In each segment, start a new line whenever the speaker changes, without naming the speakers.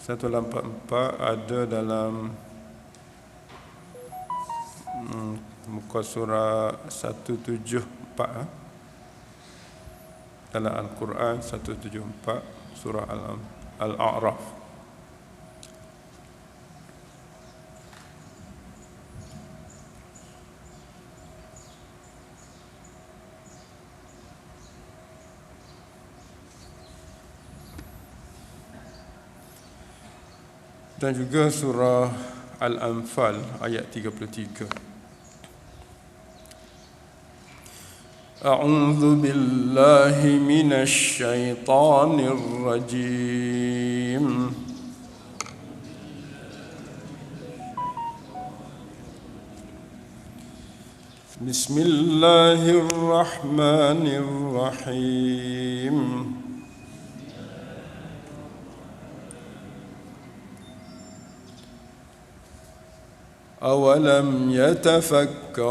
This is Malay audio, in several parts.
184 ada dalam muka surah 174 dalam Al-Quran. 174 surah Al-A'raf. Dan juga surah Al-Anfal ayat 33. A'udzu billahi minasy syaithanir rajim. Bismillahirrahmanirrahim. أولم يتفكروا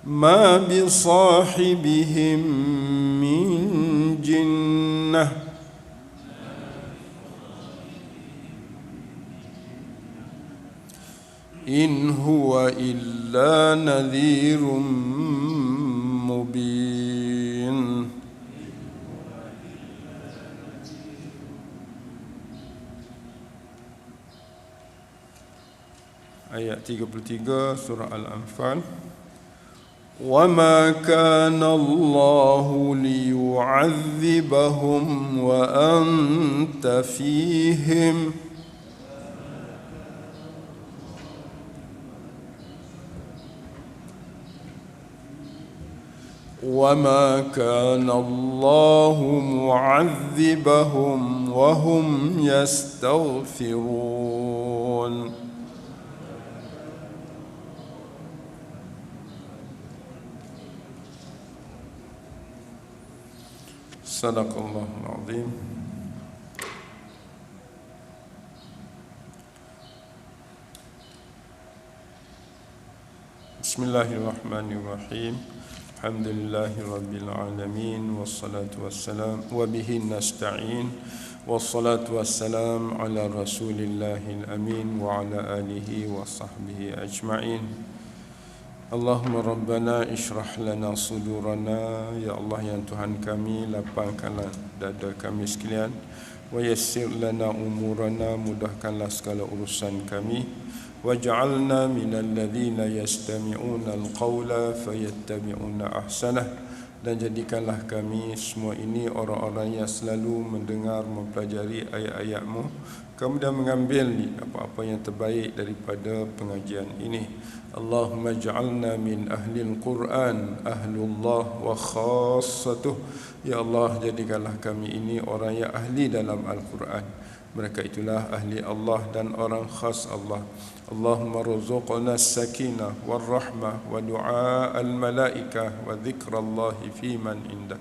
ما بصاحبهم من جنة إن هو إلا نذير مبين. Ayat 33 surah Al-Anfal. وَمَا كَانَ اللَّهُ لِيُعَذِّبَهُمْ وَأَنْتَ فِيهِمْ وَمَا كَانَ اللَّهُ مُعَذِّبَهُمْ وَهُمْ يَسْتَغْفِرُونَ. Sadaqallahul azim. Bismillahirrahmanirrahim. Alhamdulillahirabbil alamin wassalatu wassalam wa bihi nasta'in wassalatu wassalam ala rasulillahil amin wa ala alihi wa sahbihi ajma'in. Allahumma rabbana ishrah lana sudurana, ya Allah yang Tuhan kami, lapangkanlah dada kami sekalian. Wa yassir lana umurana, mudahkanlah segala urusan kami. Waj'alna minal ladzina yastami'una al-qawla fayattabi'una ahsanah. Dan jadikanlah kami semua ini orang-orang yang selalu mendengar, mempelajari ayat-ayat-Mu, kemudian mengambil apa-apa yang terbaik daripada pengajian ini. Allahumma ja'alna min ahlil Qur'an, ahlullah wa khassatuh. Ya Allah, jadikanlah kami ini orang yang ahli dalam Al-Quran. Mereka itulah ahli Allah dan orang khas Allah. Allahumma rzuqna as-sakinah wal-rahmah wa du'a al-malaikah wa dhikrallahi fi man indah.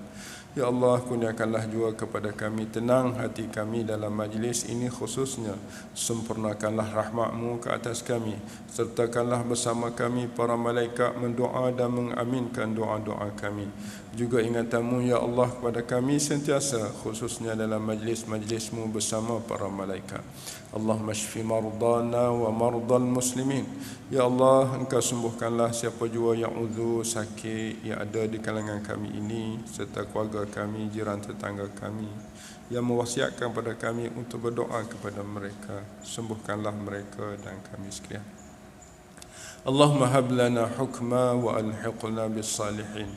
Ya Allah, kurniakanlah juga kepada kami tenang hati kami dalam majlis ini khususnya. Sempurnakanlah rahmat-Mu ke atas kami. Sertakanlah bersama kami para malaikat mendoa dan mengaminkan doa-doa kami. Juga ingatan-Mu ya Allah kepada kami sentiasa, khususnya dalam majlis-majlis-Mu bersama para malaikat. Allahumma shfi mardana wa mardal muslimin. Ya Allah, Engkau sembuhkanlah siapa jua yang uzur, sakit yang ada di kalangan kami ini, serta keluarga kami, jiran tetangga kami yang mewasiatkan kepada kami untuk berdoa kepada mereka. Sembuhkanlah mereka dan kami sekalian. Allahumma hab lana hukma wa alhiqna bis salihin.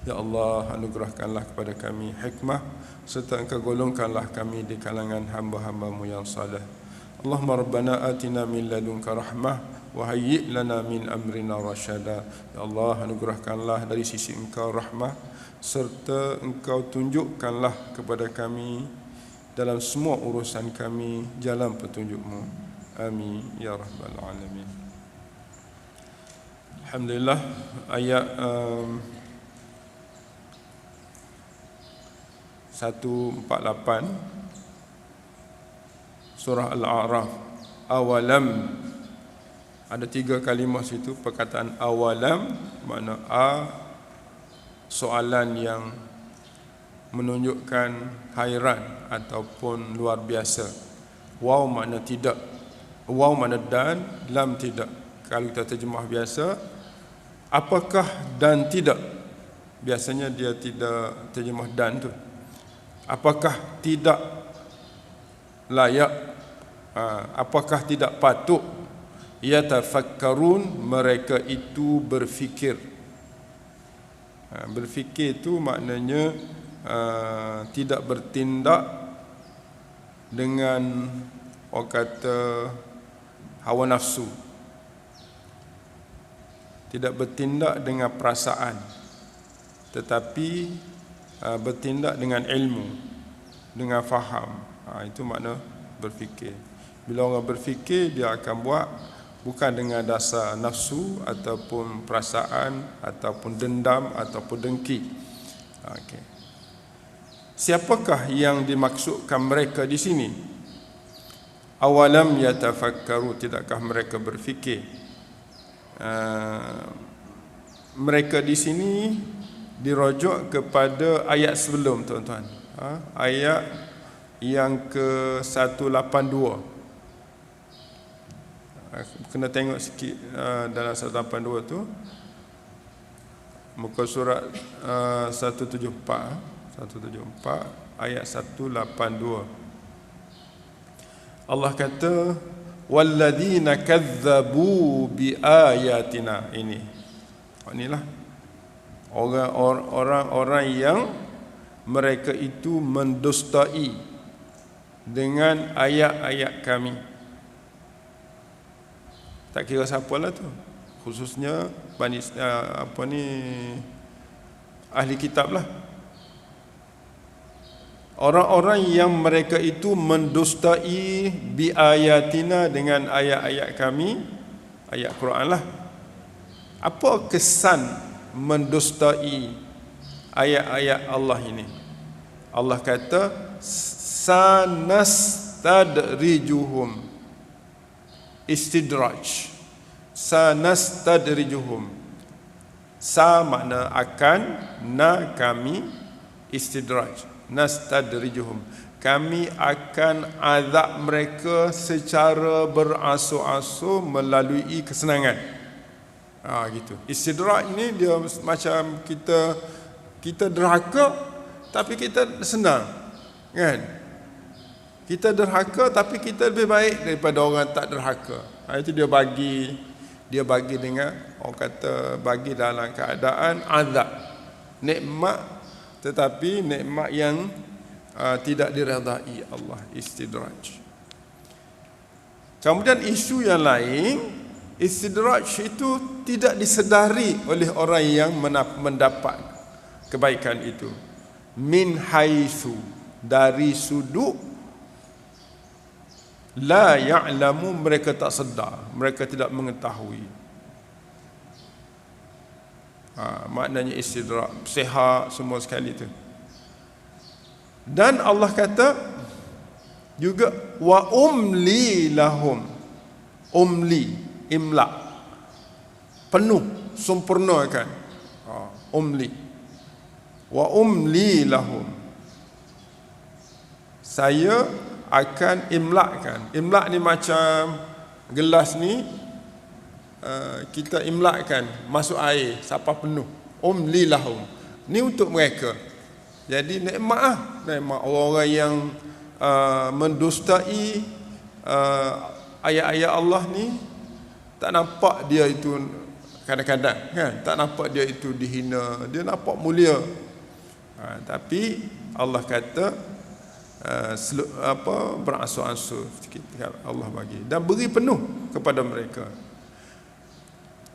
Ya Allah, anugerahkanlah kepada kami hikmah, serta Engkau golongkanlah kami di kalangan hamba-hamba-Mu yang saleh. Allahumma rabbana atina min ladunka rahmah wa hayyi' lana min amrina rasyada. Ya Allah, anugerahkanlah dari sisi Engkau rahmah, serta Engkau tunjukkanlah kepada kami dalam semua urusan kami jalan petunjuk-Mu. Amin ya rabbal alamin. Alhamdulillah, ayat 148 surah Al-A'raf. Awalam, ada 3 kalimah situ. Perkataan awalam makna soalan yang menunjukkan hairan ataupun luar biasa. Waw makna tidak, waw makna dan, lam tidak. Kalau kita terjemah biasa, apakah dan tidak, biasanya dia tidak terjemah dan tu. Apakah tidak layak, apakah tidak patut, yatafakkarun, mereka itu berfikir. Berfikir itu maknanya tidak bertindak dengan orang kata hawa nafsu, tidak bertindak dengan perasaan, tetapi bertindak dengan ilmu, dengan faham. Itu makna berfikir. Bila orang berfikir, dia akan buat bukan dengan dasar nafsu ataupun perasaan ataupun dendam ataupun dengki. Okey. Siapakah yang dimaksudkan mereka di sini? Awalam yatafakkaru, tidakkah mereka berfikir? Mereka di sini dirujuk kepada ayat sebelum, tuan-tuan. Ayat yang ke-182. Kena tengok sikit dalam 182 tu, muka surat 174 ayat 182. Allah kata walladzina kadzabu biayatina. Inilah orang-orang yang mereka itu mendustai dengan ayat-ayat kami. Tak kira siapalah tu, khususnya ahli kitab lah. Orang-orang yang mereka itu mendustai biayatina, dengan ayat-ayat kami, ayat Quran lah. Apa kesan mendustai ayat-ayat Allah ini? Allah kata sanastadrijuhum, istidraj. Sanastadrijuhum, sa makna akan, na kami, istidraj, nastadrijuhum, kami akan azab mereka secara berasur-asur melalui kesenangan. Gitu. Istidraj ni dia macam kita derhaka tapi kita senang, kan? Kita derhaka tapi kita lebih baik daripada orang tak derhaka. Itu dia bagi dengan, orang kata, bagi dalam keadaan azab, nikmat, tetapi nikmat yang tidak diredai Allah, istidraj. Kemudian isu yang lain, istidraj itu tidak disedari oleh orang yang mendapat kebaikan itu. Min haitsu, dari sudut la ya'lamu, mereka tak sedar, mereka tidak mengetahui. Maknanya istidraj, sihat semua sekali itu. Dan Allah kata juga wa umli lahum, umli, imla, penuh, sempurnakan. Umli, wa umli lahum, saya akan imlakkan. Imlak ni macam gelas ni, kita imlakkan masuk air sampai penuh. Umli lahum, ni untuk mereka. Jadi nikmat nikmat orang-orang yang mendustai ayat-ayat Allah ni, tak nampak dia itu kadang-kadang, kan, tak nampak dia itu dihina, dia nampak mulia. Tapi Allah kata beransur-ansur sikit Allah bagi dan beri penuh kepada mereka.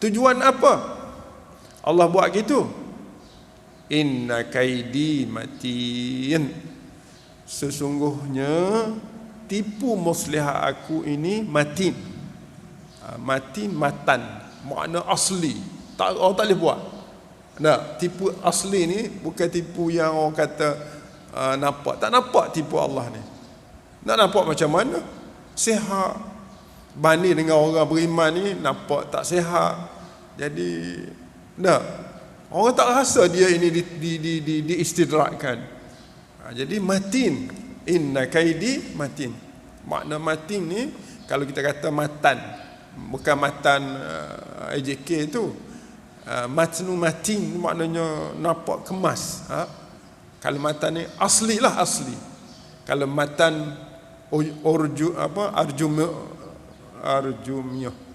Tujuan apa Allah buat gitu? Inna kaidi matin, sesungguhnya tipu muslihat aku ini matin. Matin, matan, makna asli, orang tak boleh buat. Tipu asli ni bukan tipu yang orang kata nampak. Tak nampak tipu Allah ni. Nak nampak macam mana? Sihat. Banding dengan orang beriman ni, nampak tak sihat. Jadi orang tak rasa dia ini diistidrakkan. Jadi matin, inna kaidi matin. Makna matin ni kalau kita kata matan, bukan matan AJK tu. Matnu matin maknanya nampak kemas. Kalau matan ni asli lah, asli. Kalau matan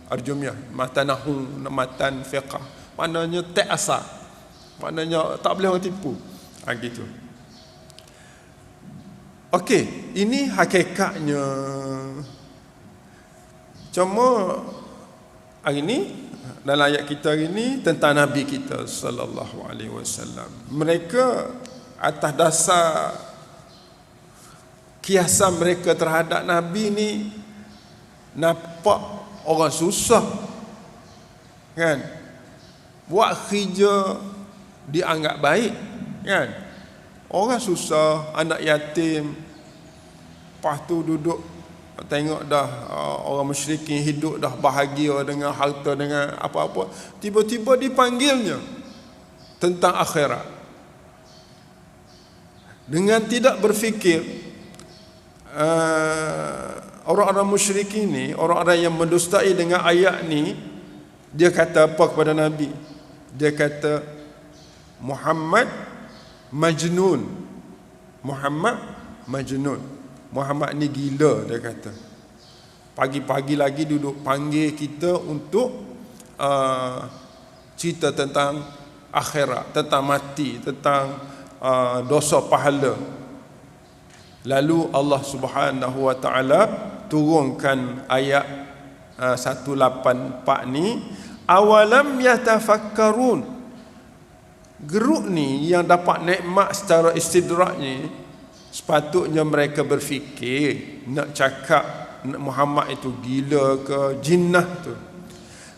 arjumiyah, matan nahu, matan fiqh, maknanya tak asal, maknanya tak boleh orang tipu. Gitu. Okey, ini hakikatnya. Cuma hari ni dalam ayat kita hari ni tentang Nabi kita sallallahu alaihi wasallam. Mereka atas dasar kiasan mereka terhadap Nabi ni nampak orang susah, kan? Buat kerja dianggap baik, kan? Orang susah, anak yatim, lepas tu duduk tengok dah orang musyrikin hidup dah bahagia dengan harta, dengan apa-apa, tiba-tiba dipanggilnya tentang akhirat. Dengan tidak berfikir, orang-orang musyrikin ni, orang-orang yang mendustai dengan ayat ni, dia kata apa kepada Nabi? Dia kata Muhammad majnun. Muhammad majnun. Muhammad ni gila, dia kata. Pagi-pagi lagi duduk panggil kita untuk cerita tentang akhirat, tentang mati, tentang dosa pahala. Lalu Allah Subhanahu wa taala turunkan ayat 184 ni, awalam yatafakkarun. Geruk ni yang dapat nikmat secara istidrak ni, sepatutnya mereka berfikir nak cakap Muhammad itu gila ke jinnah tu.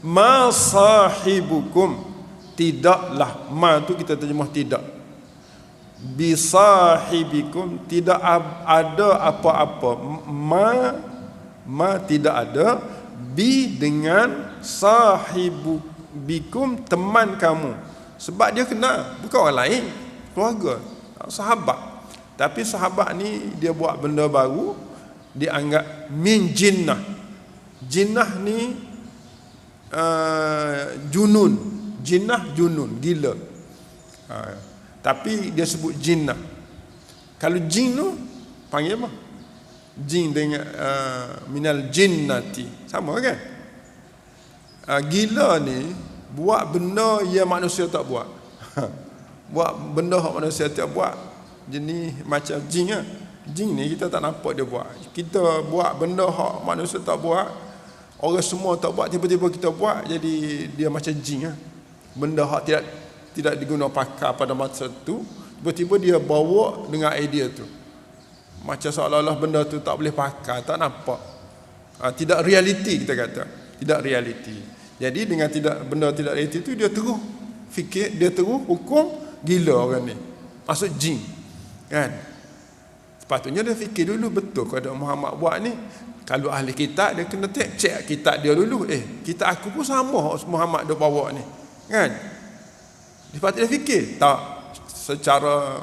Ma sahibukum, tidaklah, ma tu kita terjemah tidak. Bi sahibikum, tidak ada apa-apa. Ma tidak ada. Bi dengan sahibukum, teman kamu. Sebab dia kenal, bukan orang lain, keluarga, sahabat. Tapi sahabat ni dia buat benda baru, dia anggap min jinnah. Jinnah ni junun. Jinnah junun, gila. Tapi dia sebut jinnah. Kalau jin tu panggil apa? Jin dengan minal jinnati, sama kan? Gila ni buat benda yang manusia tak buat. Buat benda yang manusia tak buat. Jenis macam jin lah. Jin ni kita tak nampak dia buat. Kita buat benda yang manusia tak buat, orang semua tak buat, tiba-tiba kita buat, jadi dia macam jin lah. Benda yang tidak diguna pakar pada masa tu, tiba-tiba dia bawa dengan idea tu. Macam seolah-olah benda tu tak boleh pakar, tak nampak. Tidak realiti, kita kata. Tidak realiti. Jadi dengan benda tidak realiti tu, dia terus fikir, dia terus hukum gila orang ni, maksud jin, kan? Sepatutnya dia fikir dulu, betul kalau Muhammad buat ni. Kalau ahli kitab, dia kena cek kitab dia dulu. Kitab aku pun sama Muhammad dia bawa ni, kan? Sepatutnya dia fikir. Tak, secara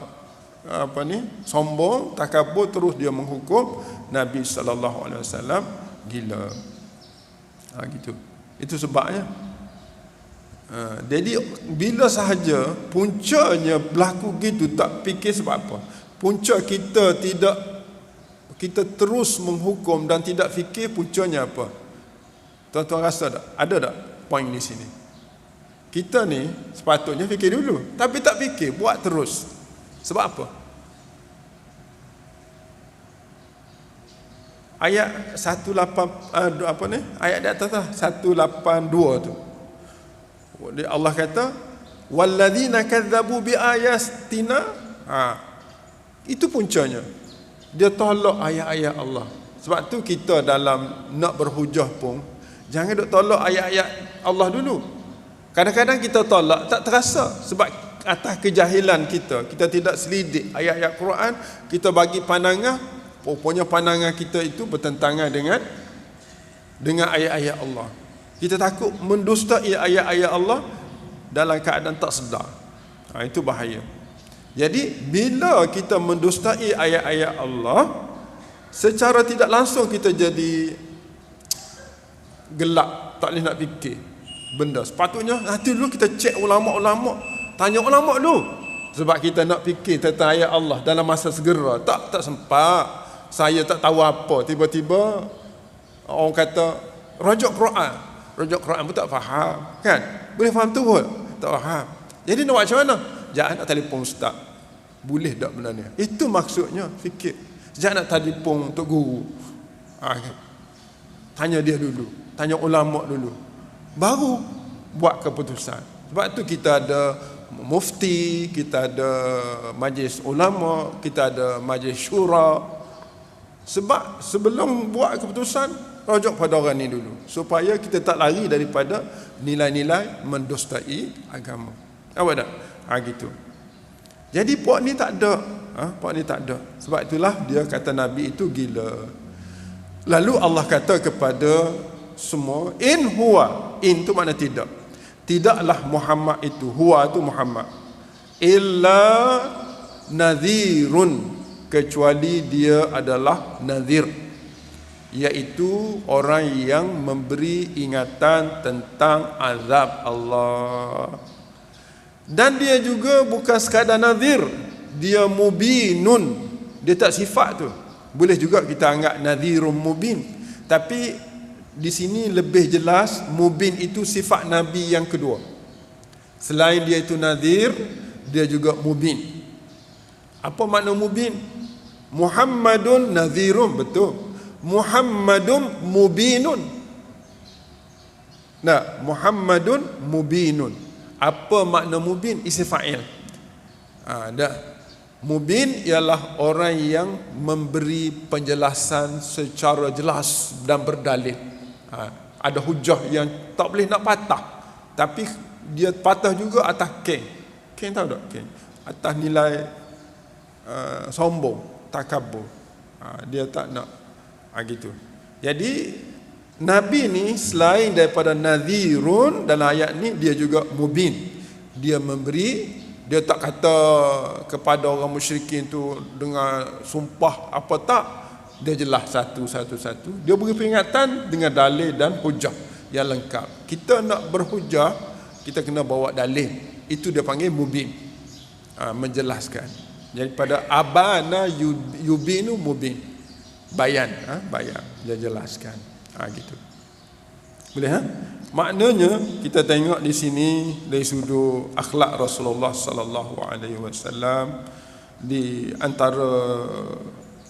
sombong, takabur, terus dia menghukum Nabi sallallahu alaihi wasallam gila. Gitu. Itu sebabnya. Jadi bila sahaja puncanya berlaku gitu, tak fikir sebab apa. Punca kita terus menghukum dan tidak fikir, puncanya apa? Tuan-tuan rasa tak? Ada tak poin di sini? Kita ni sepatutnya fikir dulu, tapi tak fikir, buat terus. Sebab apa? Ayat 18 ayat di atas 182 tu. Allah kata walladzina kadzabu biayatina, itu puncanya. Dia tolak ayat-ayat Allah. Sebab tu kita dalam nak berhujah pun jangan duk tolak ayat-ayat Allah dulu. Kadang-kadang kita tolak tak terasa sebab atas kejahilan kita tidak selidik ayat-ayat Quran, kita bagi pandangan, rupanya pandangan kita itu bertentangan dengan ayat-ayat Allah. Kita takut mendustai ayat-ayat Allah dalam keadaan tak sedar. Itu bahaya. Jadi bila kita mendustai ayat-ayat Allah, secara tidak langsung kita jadi gelap, tak boleh nak fikir benda. Sepatutnya nanti dulu kita cek ulama', tanya ulama' dulu, sebab kita nak fikir tentang ayat Allah dalam masa segera. Tak sempat. Saya tak tahu apa, tiba-tiba orang kata rujuk Quran pun tak faham, kan? Boleh faham tu pun tak faham. Jadi nak buat macam mana? Jangan nak telefon ustaz, boleh tak benda ni? Itu maksudnya fikir. Jangan nak telefon tok guru, tanya dia dulu, tanya ulama' dulu, baru buat keputusan. Sebab tu kita ada mufti, kita ada majlis ulama', kita ada majlis syura. Sebab sebelum buat keputusan, rujuk pada orang ni dulu, supaya kita tak lari daripada nilai-nilai mendustai agama. Apa tak? Gitu. Jadi puak ni tak ada. Sebab itulah dia kata Nabi itu gila. Lalu Allah kata kepada semua, in huwa, in tu makna tidak. Tidaklah Muhammad itu, huwa tu Muhammad, illa nadhirun, kecuali dia adalah nadhir, iaitu orang yang memberi ingatan tentang azab Allah. Dan dia juga bukan sekadar nadhir, dia mubinun. Dia tak sifat tu. Boleh juga kita anggap nadhirun mubin, tapi di sini lebih jelas mubin itu sifat Nabi yang kedua. Selain dia itu nadhir, dia juga mubin. Apa makna mubin? Muhammadun nadhirun, betul. Muhammadun mubinun. Nah, Muhammadun mubinun. Apa makna mubin? Isim fa'il. Mubin ialah orang yang memberi penjelasan secara jelas dan berdalil. Ada hujah yang tak boleh nak patah, tapi dia patah juga atas ken tahu tak? Ken atas nilai sombong, takabur. Dia tak nak gitu. Jadi Nabi ni selain daripada nadhirun dalam ayat ni, dia juga mubin. Dia memberi, dia tak kata kepada orang musyrikin tu dengan sumpah apa tak, dia jelas satu. Dia beri peringatan dengan dalil dan hujah yang lengkap. Kita nak berhujah, kita kena bawa dalil. Itu dia panggil mubin, menjelaskan. Jadi pada abana yubinu mubin, bayan, dia jelaskan. Gitu. Boleh Maknanya kita tengok di sini dari sudut akhlak Rasulullah sallallahu alaihi wasallam, di antara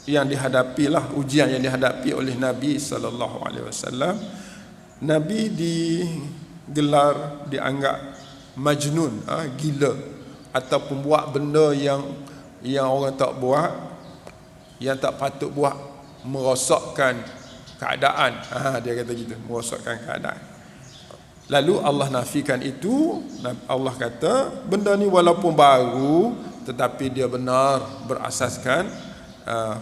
yang dihadapilah ujian yang dihadapi oleh Nabi sallallahu alaihi wasallam. Nabi digelar, dianggap majnun, gila, ataupun buat benda yang orang tak buat, yang tak patut buat, merosakkan keadaan. Dia kata gitu, merosakkan keadaan. Lalu Allah nafikan itu. Allah kata benda ni walaupun baru, tetapi dia benar berasaskan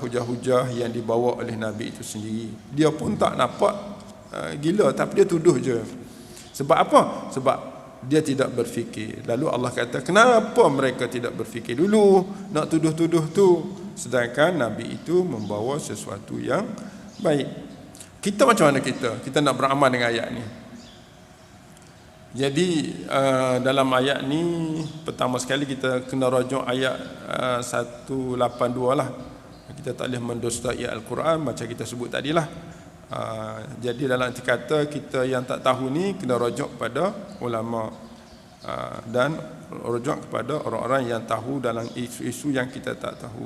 hujah-hujah yang dibawa oleh Nabi itu sendiri. Dia pun tak nampak gila, tapi dia tuduh je. Sebab apa? Sebab dia tidak berfikir. Lalu Allah kata, kenapa mereka tidak berfikir dulu nak tuduh-tuduh tu, sedangkan Nabi itu membawa sesuatu yang baik. Kita macam mana kita nak beramal dengan ayat ni? Jadi dalam ayat ni, pertama sekali kita kena rujuk ayat 182 lah. Kita tak boleh mendustai Al-Quran macam kita sebut tadilah. Jadi dalam arti kata, kita yang tak tahu ni kena rujuk pada ulama, dan rujuk kepada orang-orang yang tahu dalam isu-isu yang kita tak tahu.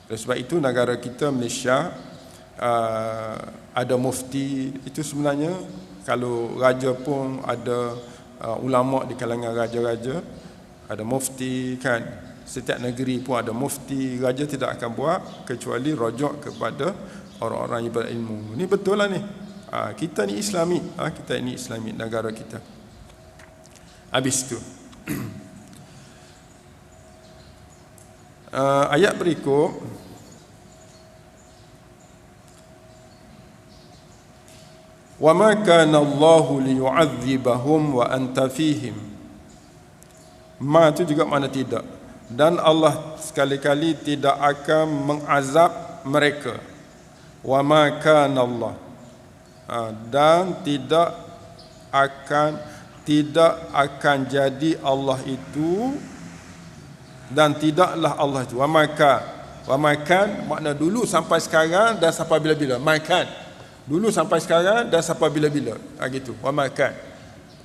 Oleh sebab itu negara kita Malaysia ada mufti. Itu sebenarnya kalau raja pun ada ulama di kalangan raja-raja, ada mufti kan. Setiap negeri pun ada mufti. Raja tidak akan buat kecuali rujuk kepada orang-orang yang berilmu. Ini betul lah ni. Kita ni Islami, kita ni Islami, negara kita. Habis tu ayat berikut, wa ma kana Allahu liyu'adzibahum wa anta fihim. Ma tu juga makna tidak. Dan Allah sekali-kali tidak akan mengazab mereka. Wa ma kana Allah, dan tidak akan jadi Allah itu, dan tidaklah Allah itu. Wa makan makna dulu sampai sekarang dan sampai bila-bila. Makan dulu sampai sekarang dan sampai bila-bila. Gitu. Wa makan,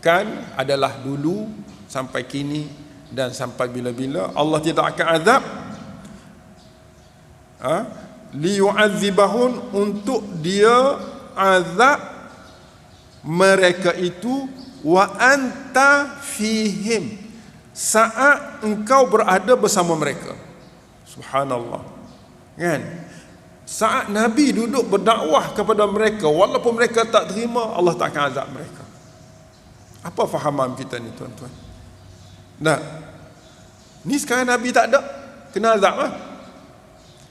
kan adalah dulu sampai kini dan sampai bila-bila. Allah tidak akan azab, liyu'adzibahun, untuk dia azab mereka itu, wa anta fihim, saat engkau berada bersama mereka. Subhanallah, kan? Saat Nabi duduk berdakwah kepada mereka, walaupun mereka tak terima, Allah tak akan azab mereka. Apa fahaman kita ni, tuan-tuan? Nah, ni sekarang Nabi tak ada, kena azab lah.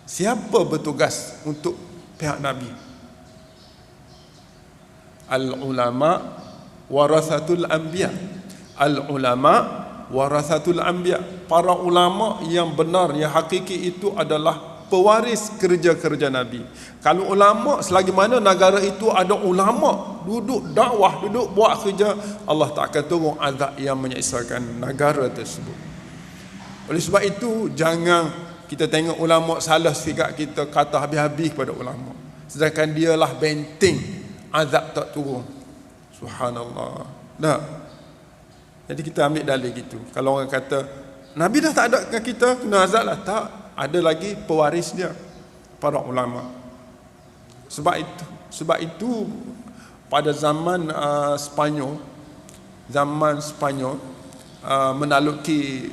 Siapa bertugas untuk pihak Nabi? Al-ulama warathatul anbiya. Al-ulama warathatul anbiya. Para ulama yang benar, yang hakiki itu adalah pewaris kerja-kerja Nabi. Kalau ulama, selagi mana negara itu ada ulama duduk dakwah, duduk buat kerja, Allah tak akan turun azab yang menyesakan negara tersebut. Oleh sebab itu, jangan kita tengok ulama salah sikap, kita kata habis-habis kepada ulama, sedangkan dialah benteng azab tak turun. Subhanallah. Nah, jadi kita ambil dalil gitu. Kalau orang kata Nabi dah tak ada dengan kita, kena azab lah. Tak, ada lagi pewaris dia, para ulama. Sebab itu pada zaman Spanyol menaluki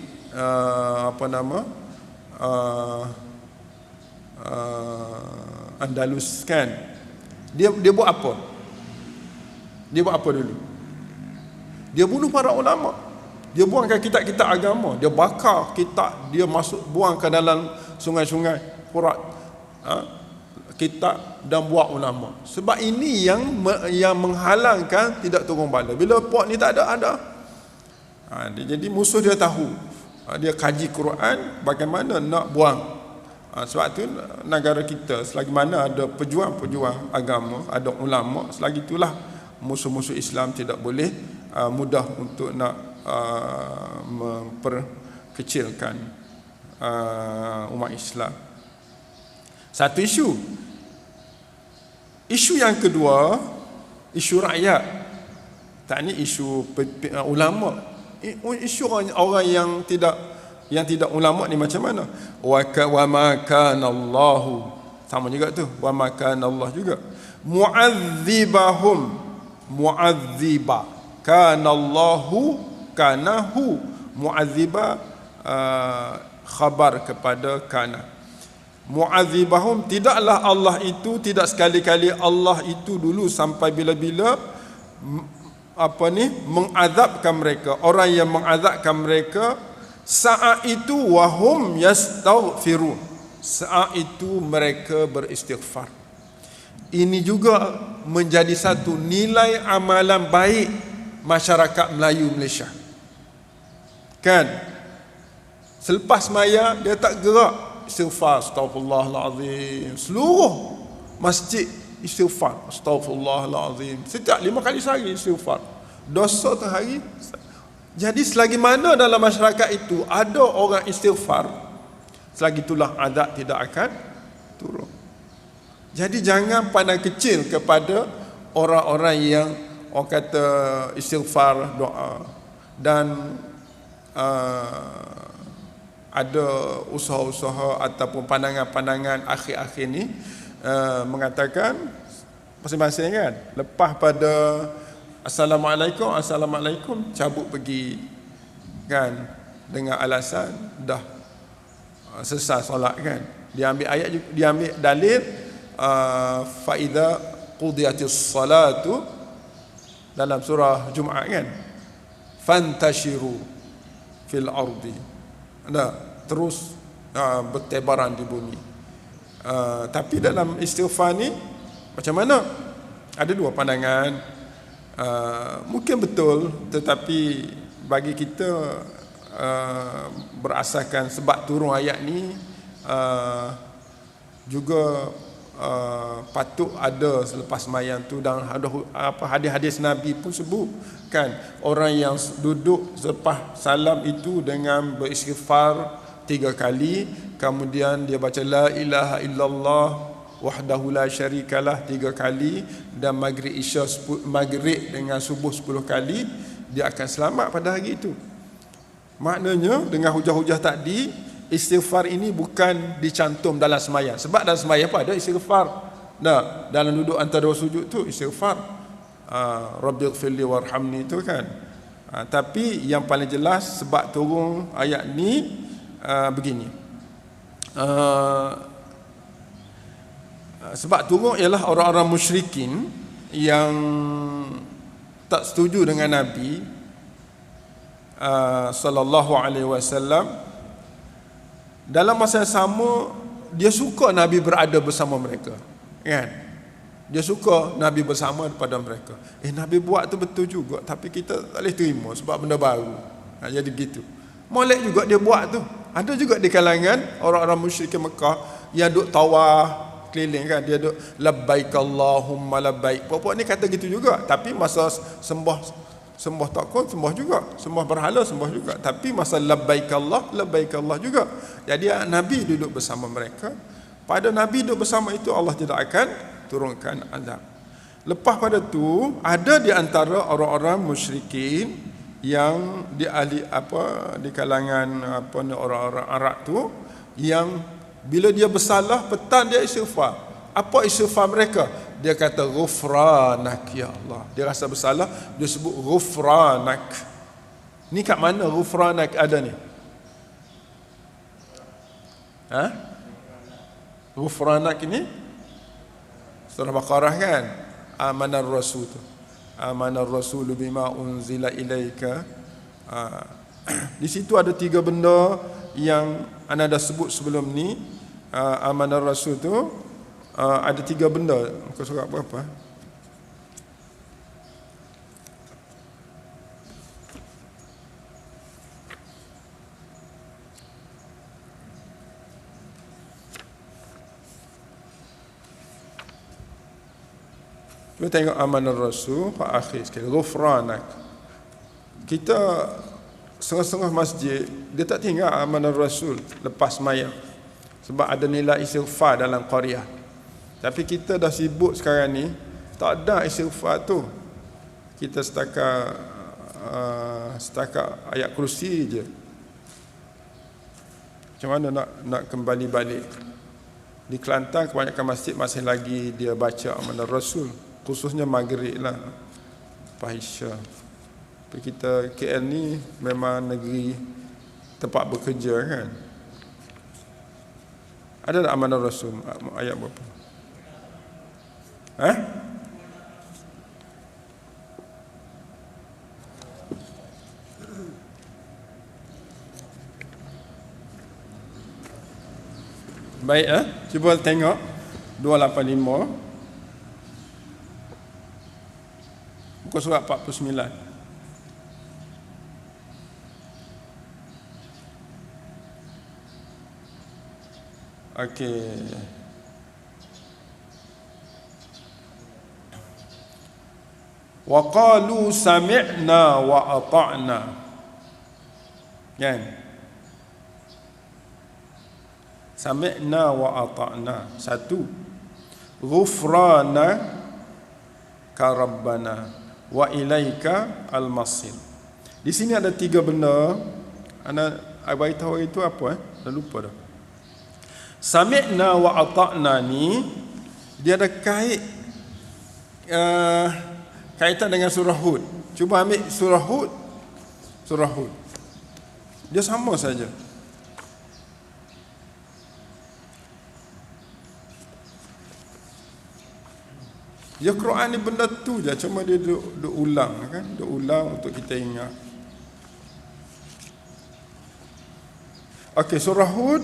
Andalus, kan, dia buat apa? Dia buat apa dulu? Dia bunuh para ulama. Dia buangkan kitab-kitab agama, dia bakar kitab, dia buang ke dalam sungai-sungai Furat, kitab, dan buat ulama. Sebab ini yang menghalangkan tidak turun bala. Bila puak ni tak ada. Jadi musuh dia tahu, dia kaji Quran bagaimana nak buang. Sebab tu negara kita, selagi mana ada pejuang-pejuang agama, ada ulama, selagi itulah musuh-musuh Islam tidak boleh mudah untuk nak memperkecilkan umat Islam. Satu isu yang kedua, isu rakyat. Tak ni isu ulama. Isu orang yang tidak ulama ni macam mana? Wa ma kana Allahu, sama juga tu, wa ma kana Allah juga. Mu'adziba, kana Allahu, kanahu, mu'adziba, khabar kepada kana. Mu'adzibahum, tidaklah Allah itu, tidak sekali-kali Allah itu dulu sampai bila-bila mengazabkan mereka. Orang yang mengazabkan mereka saat itu wahum yastaghfirun, saat itu mereka beristighfar. Ini juga menjadi satu nilai amalan baik masyarakat Melayu Malaysia, kan? Selepas maya dia tak gerak istighfar, astaghfirullahalazim. Seluruh masjid istighfar, astaghfirullahalazim. Setiap 5 kali sehari istighfar, dosa terhari. Jadi selagi mana dalam masyarakat itu ada orang istighfar, selagi itulah azab tidak akan turun. Jadi jangan pandang kecil kepada orang-orang yang orang kata istighfar, doa, dan ada usaha-usaha ataupun pandangan-pandangan akhir-akhir ni mengatakan masing-masing, kan, lepas pada Assalamualaikum cabut pergi, kan, dengan alasan dah selesai solat, kan. Dia ambil ayat, dia ambil dalil fa idza qudiyatis salatu dalam surah Jumaat, kan, fantashiru fil ardi, terus bertebaran di bumi. Tapi dalam istighfar ni macam mana? Ada dua pandangan. Mungkin betul, tetapi bagi kita berasaskan sebab turun ayat ni juga patut ada selepas sembahyang tu, dan ada hadis-hadis Nabi pun sebut kan, orang yang duduk selepas salam itu dengan beristighfar 3 kali, kemudian dia baca la ilaha illallah wahdahu la syarikalah 3 kali, dan maghrib isya maghrib dengan subuh 10 kali, dia akan selamat pada hari itu. Maknanya dengan hujah-hujah tadi, istighfar ini bukan dicantum dalam sembahyang, sebab dalam sembahyang apa ada istighfar. Nah, dalam duduk antara dua sujud tu istighfar, Rabbighfirli warhamni itu kan. Tapi yang paling jelas sebab turun ayat ni begini. Sebab turun ialah orang-orang musyrikin yang tak setuju dengan Nabi sallallahu alaihi wasallam. Dalam masa yang sama, dia suka Nabi berada bersama mereka, kan? Dia suka Nabi bersama pada mereka. Nabi buat tu betul juga, tapi kita tak boleh terima sebab benda baru. Jadi gitu. Molek juga dia buat tu. Ada juga di kalangan orang-orang musyrik Mekah yang duk tawaf keliling kan, dia duk labbaik Allahumma labbaik. Puak-puak ni kata gitu juga, tapi masa sembah takut sembah juga, sembah berhala sembah juga, tapi masa labbaik Allah juga. Jadi Nabi duduk bersama mereka. Pada Nabi duduk bersama itu, Allah tidak akan turunkan azab. Lepas pada tu, ada di antara orang-orang musyrikin yang di kalangan orang-orang Arab tu, yang bila dia bersalah petang dia istighfar. Apa istighfar mereka? Dia kata ghufranak ya Allah. Dia rasa bersalah, dia sebut ghufranak. Ni kat mana ghufranak ada ni? Ghufranak ini surah Baqarah kan? Amanar rasul tu. Amanar rasul bima unzila ilaika. Di situ ada 3 benda yang anda dah sebut sebelum ni. Amanar rasul tu ada 3 benda. Muka surat berapa? Kita tengok amanah Rasul Pak akhir sekali, ghufranak. Kita setengah-setengah masjid dia tak tinggal amanah Rasul lepas sembahyang, sebab ada nilai istighfar dalam qaryah. Tapi kita dah sibuk sekarang ni, tak ada istighfar tu. Kita setakat ayat kursi je. Macam mana nak kembali balik? Di Kelantan kebanyakan masjid masih lagi dia baca amanah Rasul, khususnya maghrib lah, Isya. Tapi kita KL ni memang negeri tempat bekerja kan. Ada tak amanah Rasul ayat berapa? Baik, cuba tengok 285 muka surat 49. Okey. Wa qalu sami'na wa ata'na. Kan? Sami'na wa ata'na. 1. Ghufrana ka rabbana wa ilaika al-masir. Di sini ada 3 benda. Ana bagi tahu itu apa dah lupa dah. Sami'na wa ata'na ni dia ada kaitan dengan surah Hud. Cuba ambil surah Hud. Dia sama saja. Ya, Quran ni benda tu je, cuma dia duk ulang kan, duk ulang untuk kita ingat. Okey, surah Hud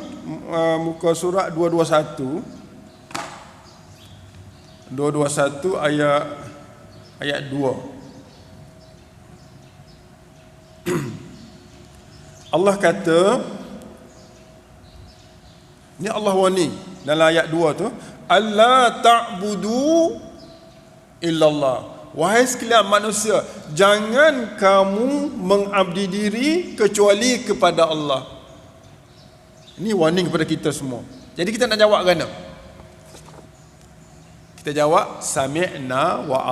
muka surat 221. 221 ayat 2. Allah kata, ni Allah warning dalam ayat 2 tu, alla ta'budu illallah. Wahai sekalian manusia, jangan kamu mengabdi diri kecuali kepada Allah. Ini warning kepada kita semua. Jadi kita nak jawab kan? Kita jawab sami'na wa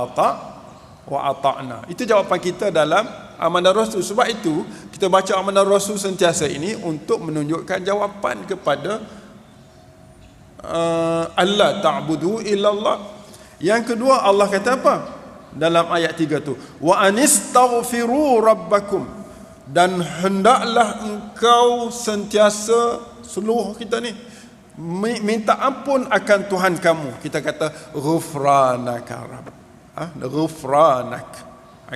ata'na. Itu jawapan kita dalam amanah Rasul. Sebab itu kita baca amanah Rasul sentiasa ini untuk menunjukkan jawapan kepada Allah ta'budu illallah. Yang kedua Allah kata apa? Dalam ayat 3 tu, wa anistaghfiru rabbakum, dan hendaklah engkau sentiasa, seluruh kita ni, minta ampun akan Tuhan kamu. Kita kata ghufranaka rabb, ghufranak,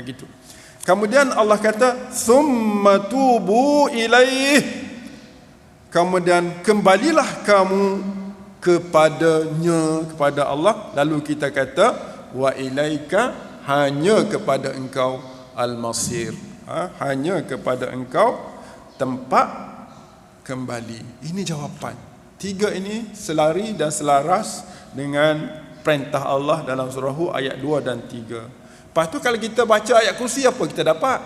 gitu. Kemudian Allah kata thumma tubu ilaih, kemudian kembalilah kamu kepadanya, kepada Allah. Lalu kita kata wa ilaika, hanya kepada engkau al-masir, hanya kepada engkau tempat kembali. Ini jawapan. Tiga ini selari dan selaras dengan perintah Allah dalam surah Hud ayat 2 dan 3. Lepas tu kalau kita baca ayat kursi, apa kita dapat?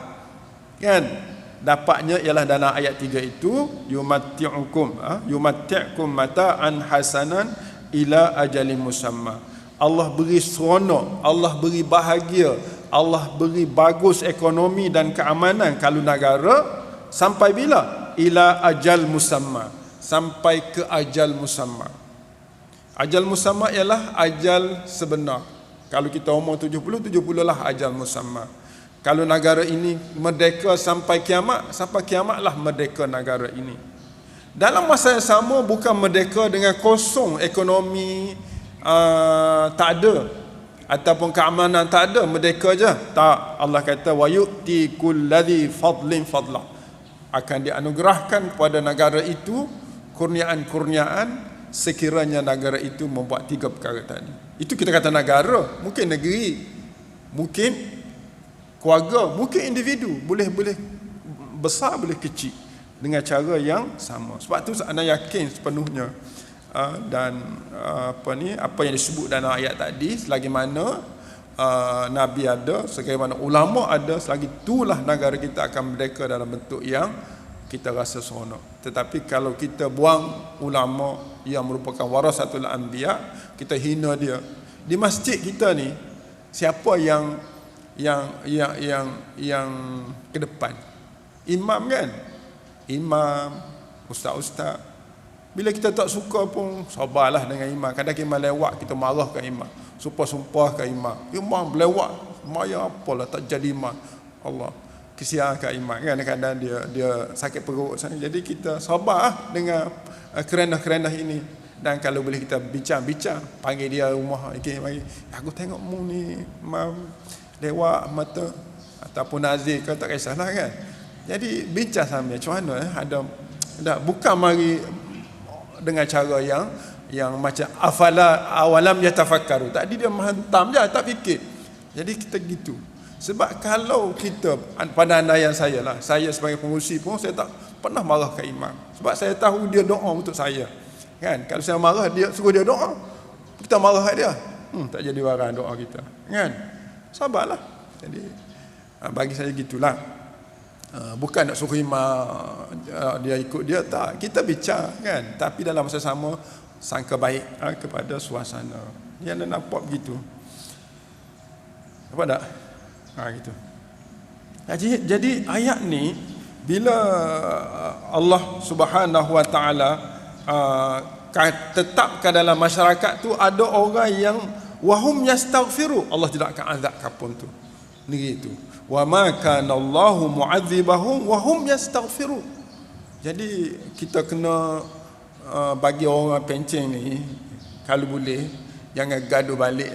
Kan? Dapatnya ialah dalam ayat 3 itu, yumatti'ukum mata'an hasanan ila ajalin musamma. Allah beri seronok, Allah beri bahagia, Allah beri bagus ekonomi dan keamanan kalau negara, sampai bila? Ila ajal musamma, sampai ke ajal musamma. Ajal musamma ialah ajal sebenar. Kalau kita umur 70 lah ajal musamma. Kalau negara ini merdeka sampai kiamatlah merdeka negara ini. Dalam masa yang sama, bukan merdeka dengan kosong, ekonomi tak ada, ataupun keamanan tak ada, merdeka je. Tak, Allah kata wa yu'ti kulladzi fadlin fadlah, akan dianugerahkan kepada negara itu kurniaan-kurniaan sekiranya negara itu membuat tiga perkara tadi. Itu kita kata negara, mungkin negeri, mungkin keluarga, mungkin individu, boleh besar, boleh kecil, dengan cara yang sama. Sebab tu anda yakin sepenuhnya dan apa yang disebut dalam ayat tadi, selagi mana Nabi ada, selagi mana ulama ada, selagi itulah negara kita akan merdeka dalam bentuk yang kita rasa seronok. Tetapi kalau kita buang ulama yang merupakan warasatul anbiya, kita hina dia. Di masjid kita ni, siapa yang ke depan? Imam kan? Imam, ustaz-ustaz. Bila kita tak suka pun, sabarlah dengan imam. Kadang-kadang imam lewat, kita marah ke imam, sumpah-sumpah ke imam. Imam lewat, maya apalah, tak jadi imam. Allah, kesian kat imam kan, kadang-kadang dia sakit perut. Jadi kita sabar dengan kerenah-kerenah ini. Dan kalau boleh kita bincang-bincang, panggil dia rumah, aku tengok mu ni imam lewat mata, ataupun nazir ke, tak kisahlah kan. Jadi bincang sambil macam mana ada bukan mari dengan cara yang macam awalam yatafakkaru. Tadi dia menghantam je, tak fikir. Jadi kita gitu. Sebab kalau kita, pada andaian saya lah, saya sebagai pengurusi pun saya tak pernah marah ke imam. Sebab saya tahu dia doa untuk saya. Kan? Kalau saya marah, dia suruh dia doa, kita marah dia, tak jadi barang doa kita. Kan? Sabarlah. Jadi bagi saya gitulah. Bukan nak suruh imam dia ikut dia, tak. Kita bincang kan, tapi dalam masa sama sangka baik kepada suasana. Yang anda nampak begitu. Apa tak? Gitu. Jadi ayat ni, bila Allah Subhanahu Wa Taala tetapkan dalam masyarakat tu ada orang yang wahum yastaghfiru, Allah tidak akan azab kapun tu. Ni gitu. Wa ma kana Allahu mu'adzibahum wa hum yastaghfiru. Jadi kita kena bagi orang pencen ni, kalau boleh jangan gaduh balik,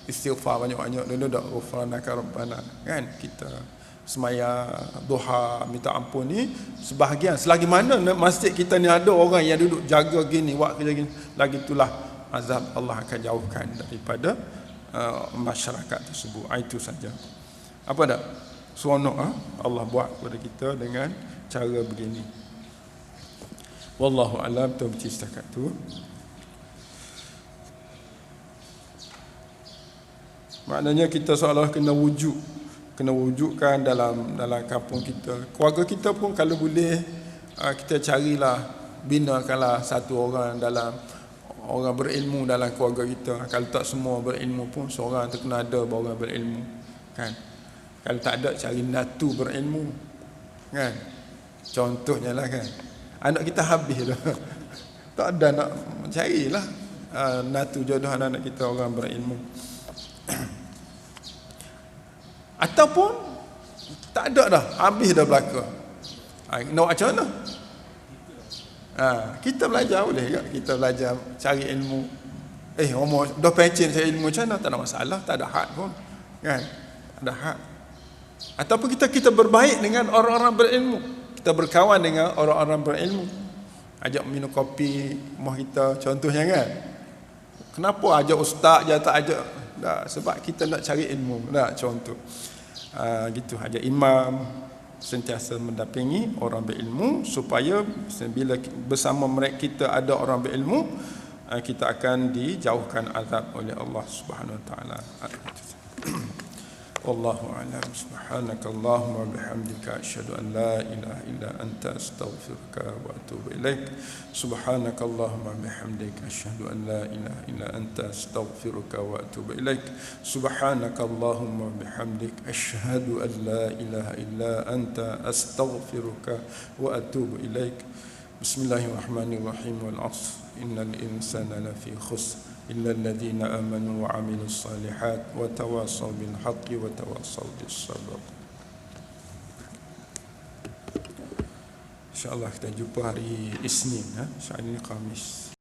istighfar banyak-banyak dulu dak, ghufranaka rabbana kan. Kita semaya duha minta ampun ni sebahagian, selagi mana masjid kita ni ada orang yang duduk jaga gini, buat kerja gini, lagi itulah azab Allah akan jauhkan daripada masyarakat tersebut. Itu saja. Apa dak? Seronok Allah buat kepada kita dengan cara begini. Wallahu a'lam. Tu bercakap tu. Maknanya kita seolah kena wujudkan dalam kampung kita. Keluarga kita pun kalau boleh kita carilah, binakanlah satu orang berilmu dalam keluarga kita. Kalau tak semua berilmu pun seorang tu kena ada orang berilmu, kan? Kalau tak ada, cari natu berilmu, kan? Contohnya lah, kan, anak kita habis dah. Tak ada, nak carilah natu jodoh anak kita orang berilmu. Ataupun tak ada dah, habis dah belaka. Nak macam mana? Kita belajar boleh tak? Kita belajar cari ilmu. Umur dah pencen cari ilmu macam mana? Tak ada masalah, tak ada had pun, kan? Tak ada had. Ataupun kita berbaik dengan orang-orang berilmu. Kita berkawan dengan orang-orang berilmu. Ajak minum kopi rumah kita contohnya, kan? Kenapa ajak ustaz je tak ajak? Sebab kita nak cari ilmu. Contoh. Gitu, ajak imam, sentiasa mendampingi orang berilmu supaya bila bersama mereka kita ada orang berilmu, kita akan dijauhkan azab oleh Allah Subhanahu wa taala. Wallahu a'lam. Subhanakallahumma bihamdika asyhadu an la ilaha illa anta astaghfiruka wa atubu ilaik. Subhanakallahumma bihamdika asyhadu an la ilaha illa anta astaghfiruka wa atubu ilaik. Subhanakallahumma bihamdika asyhadu an la ilaha illa anta astaghfiruka wa atubu ilaik. Bismillahirrahmanirrahim. Wal 'asr innal insana lafi khusr إلا الذين آمنوا وعملوا الصالحات وتواصوا بالحق وتواصوا بالصبر. InsyaAllah kita jumpa hari Isnin. Hari ini Khamis.